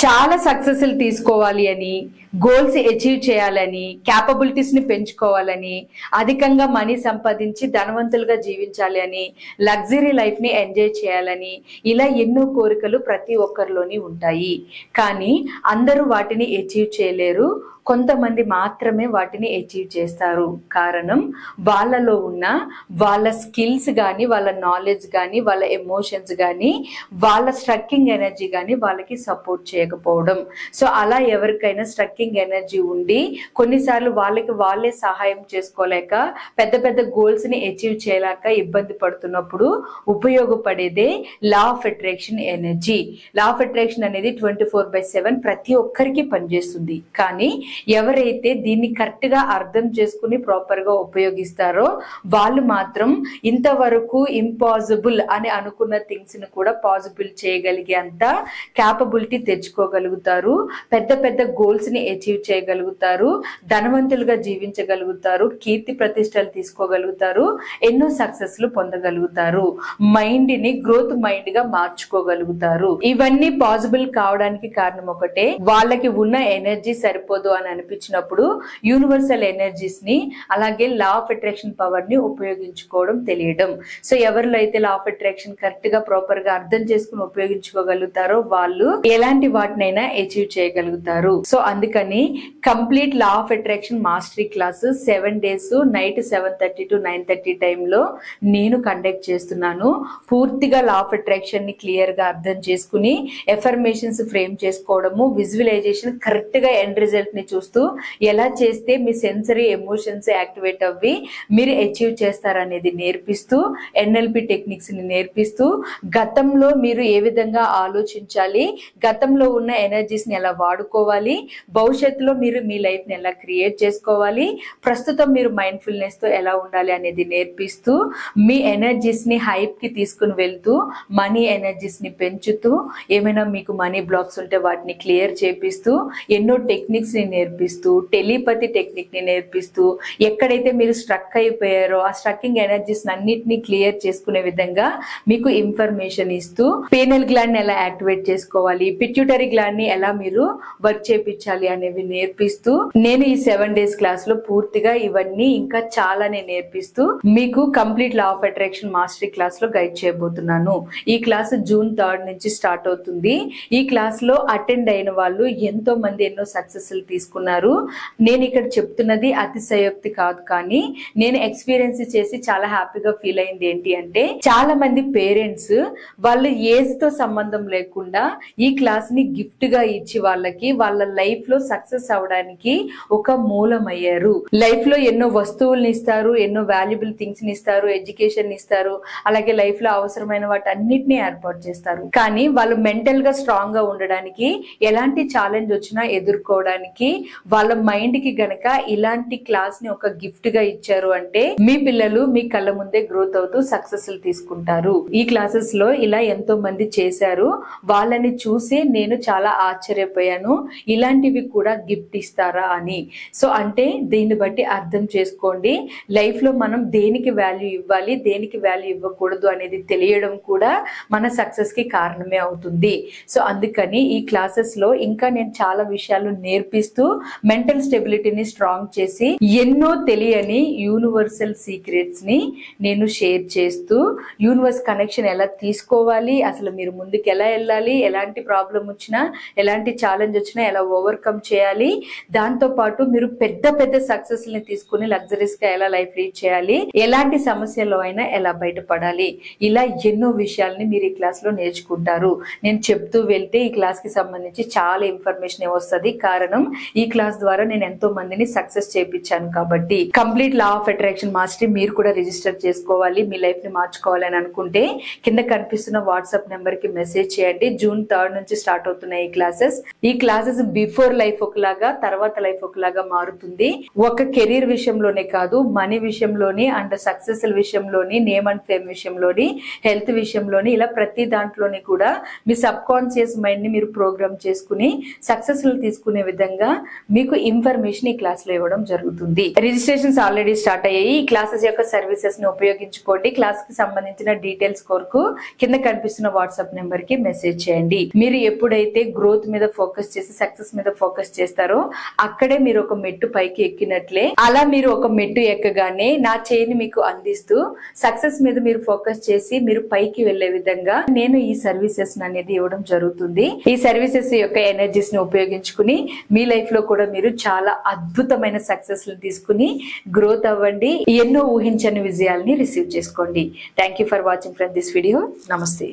చాలా సక్సెస్లు తీసుకోవాలి అని, గోల్స్ అచీవ్ చేయాలని, క్యాపబిలిటీస్ ని పెంచుకోవాలని, అధికంగా మనీ సంపాదించి ధనవంతులుగా జీవించాలి అని, లగ్జరీ లైఫ్ ని ఎంజాయ్ చేయాలని, ఇలా ఎన్నో కోరికలు ప్రతి ఒక్కరిలోని ఉంటాయి. కానీ అందరూ వాటిని అచీవ్ చేయలేరు. కొంతమంది మాత్రమే వాటిని అచీవ్ చేస్తారు. కారణం వాళ్ళలో ఉన్న వాళ్ళ స్కిల్స్ కానీ, వాళ్ళ నాలెడ్జ్ కానీ, వాళ్ళ ఎమోషన్స్ కానీ, వాళ్ళ స్ట్రక్కింగ్ ఎనర్జీ కానీ వాళ్ళకి సపోర్ట్ చేయకపోవడం. సో అలా ఎవరికైనా స్ట్రక్కింగ్ ఎనర్జీ ఉండి కొన్నిసార్లు వాళ్ళకి వాళ్ళే సహాయం చేసుకోలేక పెద్ద పెద్ద గోల్స్ ని అచీవ్ చేయలేక ఇబ్బంది పడుతున్నప్పుడు ఉపయోగపడేదే law of attraction energy. Law of attraction అనేది 24/7 ప్రతి ఒక్కరికి పనిచేస్తుంది. కానీ ఎవరైతే దీన్ని కరెక్ట్ గా అర్థం చేసుకుని ప్రాపర్ గా ఉపయోగిస్తారో వాళ్ళు మాత్రం ఇంతవరకు ఇంపాసిబుల్ అని అనుకున్న థింగ్స్ ని కూడా పాసిబుల్ చేయగలిగే అంత క్యాపబిలిటీ తెచ్చుకోగలుగుతారు. పెద్ద పెద్ద గోల్స్ ని అచీవ్ చేయగలుగుతారు, ధనవంతులుగా జీవించగలుగుతారు, కీర్తి ప్రతిష్టలు తీసుకోగలుగుతారు, ఎన్నో సక్సెస్లు పొందగలుగుతారు, మైండ్ ని గ్రోత్ మైండ్ గా మార్చుకోగలుగుతారు. ఇవన్నీ పాసిబుల్ కావడానికి కారణం ఒకటే, వాళ్ళకి ఉన్న ఎనర్జీ సరిపోదు అని అనిపించినప్పుడు యూనివర్సల్ ఎనర్జీస్ ని అలాగే లా ఆఫ్ అట్రాక్షన్ పవర్ ని ఉపయోగించుకోవడం తెలియడం. సో ఎవరిలో అయితే లా ఆఫ్ అట్రాక్షన్ కరెక్ట్ గా ప్రాపర్ గా అర్థం చేసుకుని ఉపయోగించుకోగలుగుతారో వాళ్ళు ఎలాంటి వాటినైనా అచీవ్ చేయగలుగుతారు. సో అందుకని complete law of attraction mastery class 7 days night 7:30 to 9:30 టైంలో నేను కండక్ట్ చేస్తున్నాను. పూర్తిగా లా ఆఫ్ అట్రాక్షన్ ని క్లియర్ గా అర్థం చేసుకుని ఎఫర్మేషన్స్ ఫ్రేమ్ చేసుకోవడము, విజువలైజేషన్ కరెక్ట్ గా ఎండ్ రిజల్ట్ ని చూస్తూ ఎలా చేస్తే మీ సెన్సరీ ఎమోషన్స్ యాక్టివేట్ అవ్వి మీరు అచీవ్ చేస్తారనేది నేర్పిస్తూ, ఎన్ఎల్పి టెక్నిక్స్ ని నేర్పిస్తూ, గతంలో మీరు ఏ విధంగా ఆలోచించాలి, గతంలో ఉన్న ఎనర్జీస్ ని ఎలా వాడుకోవాలి, భవిష్యత్తులో మీరు మీ లైఫ్ ని ఎలా క్రియేట్ చేసుకోవాలి, ప్రస్తుతం మీరు మైండ్ఫుల్నెస్ తో ఎలా ఉండాలి అనేది నేర్పిస్తూ, మీ ఎనర్జీస్ ని హైప్ కి తీసుకుని వెళ్తూ, మనీ ఎనర్జీస్ ని పెంచుతూ, ఏమైనా మీకు మనీ బ్లాక్స్ ఉంటే వాటిని క్లియర్ చేపిస్తూ, ఎన్నో టెక్నిక్స్ ని నేర్పిస్తూ, టెలిపతి టెక్నిక్ ని నేర్పిస్తూ, ఎక్కడైతే మీరు స్ట్రక్ అయిపోయారో ఆ స్ట్రక్కింగ్ ఎనర్జీస్ అన్నిటిని క్లియర్ చేసుకునే విధంగా మీకు ఇన్ఫర్మేషన్ ఇస్తూ, పీనల్ గ్లాండ్ ని ఎలా యాక్టివేట్ చేసుకోవాలి, పిట్యూటరీ గ్లాండ్ ని ఎలా మీరు వర్క్ చేపించాలి అనేవి నేర్పిస్తూ, నేను ఈ 7 days క్లాస్ లో పూర్తిగా ఇవన్నీ ఇంకా చాలానే నేర్పిస్తూ మీకు complete law of attraction mastery class లో గైడ్ చేయబోతున్నాను. ఈ క్లాస్ June 3rd నుంచి స్టార్ట్ అవుతుంది. ఈ క్లాస్ లో అటెండ్ అయిన వాళ్ళు ఎంతో మంది ఎన్నో సక్సెస్లు తీసుకున్నారు. నేను ఇక్కడ చెప్తున్నది అతిశయోక్తి కాదు, కానీ నేను ఎక్స్పీరియన్స్ చేసి చాలా హ్యాపీగా ఫీల్ అయింది ఏంటి అంటే, చాలా మంది పేరెంట్స్ వాళ్ళు ఏజ్ తో సంబంధం లేకుండా ఈ క్లాస్ ని గిఫ్ట్ గా ఇచ్చి వాళ్ళకి వాళ్ళ లైఫ్ లో సక్సెస్ అవడానికి ఒక మూలం అయ్యారు. లైఫ్ లో ఎన్నో వస్తువుల్ని ఇస్తారు, ఎన్నో వాల్యుబుల్ థింగ్స్ ని ఇస్తారు, ఎడ్యుకేషన్ ఇస్తారు, అలాగే లైఫ్ లో అవసరమైన వాటి అన్నిటినీ ఏర్పాటు చేస్తారు. కానీ వాళ్ళు మెంటల్ గా స్ట్రాంగ్ గా ఉండడానికి, ఎలాంటి ఛాలెంజ్ వచ్చినా ఎదుర్కోవడానికి వాళ్ళ మైండ్ కి గనక ఇలాంటి క్లాస్ ని ఒక గిఫ్ట్ గా ఇచ్చారు అంటే మీ పిల్లలు మీ కళ్ళ ముందే గ్రోత్ అవుతూ సక్సెస్ తీసుకుంటారు. ఈ క్లాసెస్ లో ఇలా ఎంతో మంది చేశారు. వాళ్ళని చూసి నేను చాలా ఆశ్చర్యపోయాను, ఇలాంటివి కూడా గిఫ్ట్ ఇస్తారా అని. సో అంటే దీన్ని బట్టి అర్థం చేసుకోండి, లైఫ్ లో మనం దేనికి వాల్యూ ఇవ్వాలి, దేనికి వాల్యూ ఇవ్వకూడదు అనేది తెలియడం కూడా మన సక్సెస్ కి కారణమే అవుతుంది. సో అందుకని ఈ క్లాసెస్ లో ఇంకా నేను చాలా విషయాలు నేర్పిస్తూ, మెంటల్ స్టెబిలిటీని స్ట్రాంగ్ చేసి, ఎన్నో తెలియని యూనివర్సల్ సీక్రెట్స్ ని నేను షేర్ చేస్తూ, యూనివర్స్ కనెక్షన్ ఎలా తీసుకోవాలి, అసలు మీరు ముందుకు ఎలా వెళ్ళాలి, ఎలాంటి ప్రాబ్లం వచ్చినా, ఎలాంటి ఛాలెంజ్ వచ్చినా ఎలా ఓవర్కమ్ చేయాలి, దాంతో పాటు మీరు పెద్ద పెద్ద సక్సెస్ ని తీసుకుని లగ్జరీస్ గా ఎలా లైఫ్ లీడ్ చేయాలి, ఎలాంటి సమస్యల్లో అయినా ఎలా బయటపడాలి, ఇలా ఎన్నో విషయాల్ని మీరు ఈ క్లాస్ లో నేర్చుకుంటారు. నేను చెప్తూ వెళ్తే ఈ క్లాస్ కి సంబంధించి చాలా ఇన్ఫర్మేషన్ వస్తుంది. కారణం ఈ క్లాస్ ద్వారా నేను ఎంతో మందిని సక్సెస్ చేయించాను కాబట్టి. Complete law of attraction mastery మీరు కూడా రిజిస్టర్ చేసుకోవాలి, మీ లైఫ్ ని మార్చుకోవాలి అని అనుకుంటే కింద కనిపిస్తున్న వాట్సాప్ నెంబర్ కి మెసేజ్ చేయండి. June 3rd నుంచి స్టార్ట్ అవుతున్నాయి ఈ క్లాసెస్. ఈ క్లాసెస్ బిఫోర్ లైఫ్ లైఫ్ ఒకలాగా, తర్వాత లైఫ్ ఒకలాగా మారుతుంది. ఒక కెరీర్ విషయంలోనే కాదు, మనీ విషయంలోని అండ్ సక్సెస్ విషయంలోని, నేమ్ అండ్ ఫేమ్ విషయంలోని, హెల్త్ విషయంలోని, ఇలా ప్రతి దాంట్లోని కూడా మీ సబ్ కాన్షియస్ మైండ్ ని మీరు ప్రోగ్రామ్ చేసుకుని సక్సెస్ తీసుకునే విధంగా మీకు ఇన్ఫర్మేషన్ ఈ క్లాస్ లో ఇవ్వడం జరుగుతుంది. రిజిస్ట్రేషన్స్ ఆల్రెడీ స్టార్ట్ అయ్యాయి. ఈ క్లాసెస్ యొక్క సర్వీసెస్ ని ఉపయోగించుకోండి. క్లాస్ కి సంబంధించిన డీటెయిల్స్ కొరకు కింద కనిపిస్తున్న వాట్సాప్ నెంబర్ కి మెసేజ్ చేయండి. మీరు ఎప్పుడైతే గ్రోత్ మీద ఫోకస్ చేసి సక్సెస్ మీద ఫోకస్ చేస్తారో అక్కడే మీరు ఒక మెట్టు పైకి ఎక్కినట్లే. అలా మీరు ఒక మెట్టు ఎక్కగానే నా చేయిని మీకు అందిస్తూ సక్సెస్ మీద మీరు ఫోకస్ చేసి మీరు పైకి వెళ్లే విధంగా నేను ఈ సర్వీసెస్ అనేది ఇవ్వడం జరుగుతుంది. ఈ సర్వీసెస్ యొక్క ఎనర్జీస్ ని ఉపయోగించుకుని మీ లైఫ్ లో కూడా మీరు చాలా అద్భుతమైన సక్సెస్ తీసుకుని గ్రోత్ అవ్వండి. ఎన్నో ఊహించని విజయాల్ని రిసీవ్ చేసుకోండి. Thank you for watching friend this video. నమస్తే.